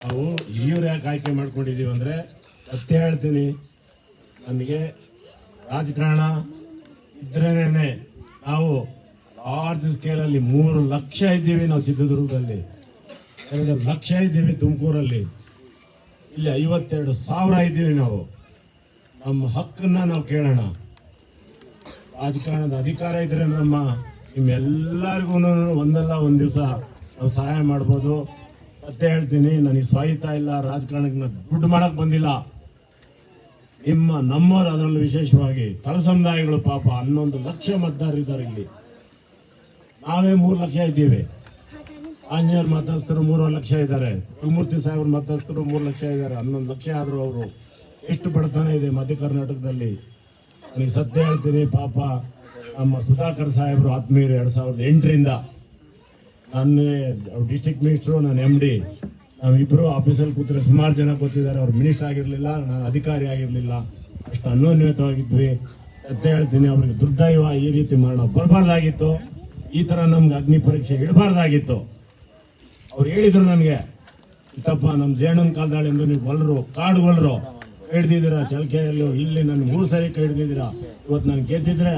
ನಾವು ಹಿರಿಯರು ಯಾಕೆ ಆಯ್ಕೆ ಮಾಡ್ಕೊಂಡಿದೀವಿ ಅಂದ್ರೆ ಸತ್ಯ ಹೇಳ್ತೀನಿ, ನನಗೆ ರಾಜಕಾರಣ ಇದ್ರೇನೆ ನಾವು ಲಾರ್ಜ್ ಸ್ಕೇಲ್ ಅಲ್ಲಿ 3 ಲಕ್ಷ ಇದ್ದೀವಿ ನಾವು ಚಿತ್ರದುರ್ಗದಲ್ಲಿ, 2 ಲಕ್ಷ ಇದ್ದೀವಿ ತುಮಕೂರಲ್ಲಿ, ಇಲ್ಲಿ 52,000 ಇದ್ದೀವಿ ನಾವು. ನಮ್ಮ ಹಕ್ಕನ್ನ ನಾವು ಕೇಳೋಣ. ರಾಜಕಾರಣದ ಅಧಿಕಾರ ಇದ್ರೆ ನಿಮ್ಮೆಲ್ಲರಿಗೂ ಒಂದಲ್ಲ ಒಂದ್ ದಿವಸ ನಾವು ಸಹಾಯ ಮಾಡ್ಬೋದು. ಮತ್ತೆ ಹೇಳ್ತೀನಿ, ನನಗೆ ಸ್ವಾಯಿತ ಇಲ್ಲ, ರಾಜಕಾರಣಕ್ಕೆ ನಾನು ದುಡ್ಡು ಮಾಡಕ್ ಬಂದಿಲ್ಲ. ನಮ್ಮವರು ಅದರಲ್ಲೂ ವಿಶೇಷವಾಗಿ ತಳ ಸಮುದಾಯಗಳು ಪಾಪ 11 ಲಕ್ಷ ಮತದಾರರಿದ್ದಾರೆ ಇಲ್ಲಿ. ನಾವೇ 3 ಲಕ್ಷ ಇದ್ದೀವಿ. ಆಂಜನೇಯರ ಮತಸ್ಥರು 3 ಲಕ್ಷ ಇದ್ದಾರೆ. ಶಿವಮೂರ್ತಿ ಸಾಹೇಬ್ರ ಮತಸ್ಥರು 3 ಲಕ್ಷ ಇದ್ದಾರೆ. 11 ಲಕ್ಷ ಆದ್ರೂ ಅವರು ಎಷ್ಟು ಬಡತನ ಇದೆ ಮಧ್ಯ ಕರ್ನಾಟಕದಲ್ಲಿ. ನನಗೆ ಸತ್ಯ ಹೇಳ್ತೀನಿ, ಪಾಪ ನಮ್ಮ ಸುಧಾಕರ್ ಸಾಹೇಬ್ರು ಆತ್ಮೀಯರು 2008ರಿಂದ ನಾನು ಡಿಸ್ಟ್ರಿಕ್ಟ್ ಮಿನಿಸ್ಟ್ರು, ನಾನು MD, ನಾವಿಬ್ರು ಆಫೀಸಲ್ಲಿ ಕೂತ್ರೆ ಸುಮಾರು ಜನ ಗೊತ್ತಿದ್ದಾರೆ. ಅವ್ರು ಮಿನಿಸ್ಟರ್ ಆಗಿರ್ಲಿಲ್ಲ, ನಾನು ಅಧಿಕಾರಿ ಆಗಿರ್ಲಿಲ್ಲ, ಅಷ್ಟು ಅನ್ಯೋನ್ಯತವಾಗಿದ್ವಿ. ಸತ್ಯ ಹೇಳ್ತೀನಿ, ಅವ್ರಿಗೆ ದುರ್ದೈವ ಈ ರೀತಿ ಮರಣ ಬರಬಾರ್ದಾಗಿತ್ತು. ಈ ತರ ನಮ್ಗೆ ಅಗ್ನಿ ಪರೀಕ್ಷೆ ಇಡಬಾರ್ದಾಗಿತ್ತು. ಅವ್ರು ಹೇಳಿದ್ರು ನನಗೆ, ಇತ್ತಪ್ಪ ನಮ್ಮ ಜೇಣನ್ ಕಾಲ್ದಾಳಿಂದ ನೀವು ಗೊಲ್ರು, ಕಾಡು ಗೊಲ್ರು ಹಿಡ್ದಿದ್ದೀರಾ, ಚಳಕೆಯಲ್ಲೂ ಇಲ್ಲಿ ನನ್ನ 3 ಸರಿ ಕೈ ಹಿಡ್ದಿದ್ದೀರಾ. ಇವತ್ತು ನಾನು ಗೆದ್ದಿದ್ರೆ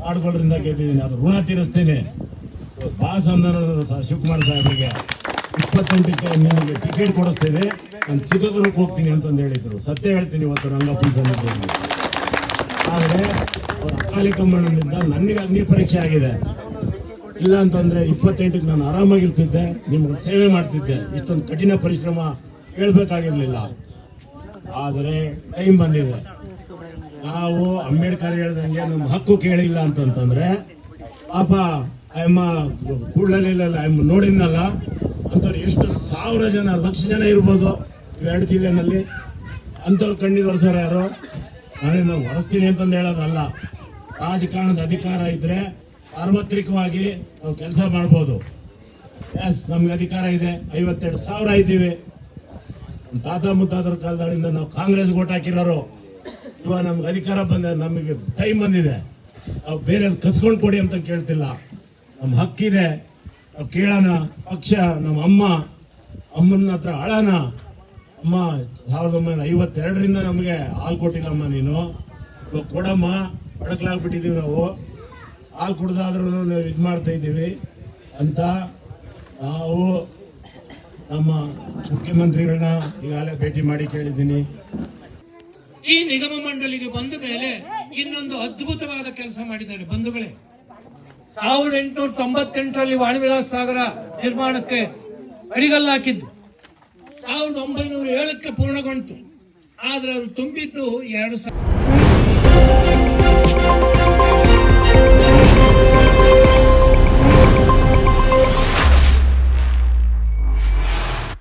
ಕಾಡುಗೊಳರಿಂದ ಗೆದ್ದಿದ್ದೀನಿ, ಅದು ಋಣ ತೀರಿಸ್ತೀನಿ. ಬಾಸ್ ಶಿವಕುಮಾರ್ ಸಾಹೇಬರಿಗೆ 28ಕ್ಕೆ ನಿಮಗೆ ಟಿಕೆಟ್ ಕೊಡಿಸ್ತೀನಿ, ನಾನು ಚಿತ್ರದುರ್ಗಕ್ಕೆ ಹೋಗ್ತೀನಿ ಅಂತಂದು ಹೇಳಿದ್ರು. ಸತ್ಯ ಹೇಳ್ತೀನಿ, ಇವತ್ತು ರಂಗಪ್ಪನ ಸನ್ನಿಧಿಯಲ್ಲಿ. ಆದರೆ ಅವ್ರ ಅಕಾಲಿಕ ಮರಣದಿಂದ ನನಗೆ ಅಗ್ನಿ ಪರೀಕ್ಷೆ ಆಗಿದೆ. ಇಲ್ಲ ಅಂತಂದ್ರೆ 28ಕ್ಕೆ ನಾನು ಆರಾಮಾಗಿರ್ತಿದ್ದೆ, ನಿಮ್ಗೆ ಸೇವೆ ಮಾಡ್ತಿದ್ದೆ, ಇಷ್ಟೊಂದು ಕಠಿಣ ಪರಿಶ್ರಮ ಹೇಳ್ಬೇಕಾಗಿರ್ಲಿಲ್ಲ. ಆದರೆ ಟೈಮ್ ಬಂದಿದೆ. ನಾವು ಅಂಬೇಡ್ಕರ್ ಹೇಳ್ದಂಗೆ ನಮ್ಮ ಹಕ್ಕು ಕೇಳಿಲ್ಲ ಅಂತಂದ್ರೆ ಪಾಪ ಅಮ್ಮ ಕೂಡಲಿಲ್ಲ, ನೋಡಿದ್ನಲ್ಲ ಅಂತವ್ರು ಎಷ್ಟು 1000 ಜನ, ಲಕ್ಷ ಜನ ಇರ್ಬೋದು 2 ಜಿಲ್ಲೆನಲ್ಲಿ. ಅಂತವ್ರು ಕಣ್ಣೀರು ಒರೆಸೋರು ಯಾರು? ನಾವು ಒರೆಸ್ತೀನಿ ಅಂತಂದು ಹೇಳೋದಲ್ಲ. ರಾಜಕಾರಣದ ಅಧಿಕಾರ ಇದ್ರೆ ಸಾರ್ವತ್ರಿಕವಾಗಿ ನಾವು ಕೆಲಸ ಮಾಡ್ಬೋದು. ಎಸ್, ನಮ್ಗೆ ಅಧಿಕಾರ ಇದೆ, 52,000 ಇದ್ದೀವಿ. ತಾತ ಮುತ್ತಾದರ ಕಾಲದಾಳಿಂದ ನಾವು ಕಾಂಗ್ರೆಸ್ ಓಟ್ ಹಾಕಿರೋರು. ಇವಾಗ ನಮ್ಗೆ ಅಧಿಕಾರ ಬಂದ, ನಮಗೆ ಟೈಮ್ ಬಂದಿದೆ. ನಾವು ಬೇರೆ ಕಸ್ಕೊಂಡು ಕೊಡಿ ಅಂತ ಕೇಳ್ತಿಲ್ಲ, ನಮ್ಮ ಹಕ್ಕಿದೆ, ನಾವು ಕೇಳೋಣ. ಪಕ್ಷ ನಮ್ಮ ಅಮ್ಮನ ಹತ್ರ ಆಳೋಣ. ಅಮ್ಮ 1952ರಿಂದ ನಮಗೆ ಹಾಲು ಕೊಟ್ಟಿಲ್ಲಮ್ಮ, ನೀನು ಇವಾಗ ಕೊಡಮ್ಮ, ಬಡಕಲಾಗ್ಬಿಟ್ಟಿದೀವಿ ನಾವು. ಹಾಲು ಕುಡ್ದಾದ್ರೂ ನಾವು ಇದು ಮಾಡ್ತಾ ಇದ್ದೀವಿ ಅಂತ ನಾವು ನಮ್ಮ ಮುಖ್ಯಮಂತ್ರಿಗಳನ್ನ ಈಗಾಗಲೇ ಭೇಟಿ ಮಾಡಿ ಕೇಳಿದ್ದೀನಿ. ಈ ನಿಗಮ ಮಂಡಳಿಗೆ ಬಂದ ಮೇಲೆ ಇನ್ನೊಂದು ಅದ್ಭುತವಾದ ಕೆಲಸ ಮಾಡಿದ್ದಾರೆ ಬಂಧುಗಳೇ. 1898ರಲ್ಲಿ ವಾಣಿವಿಲಾಸ ಸಾಗರ ನಿರ್ಮಾಣಕ್ಕೆ ಅಡಿಗಲ್ಲು ಹಾಕಿದ್ದು 1907ಕ್ಕೆ ಪೂರ್ಣಗೊಂಡಿತು. ಆದ್ರೆ ಅವರು ತುಂಬಿದ್ದು 2000.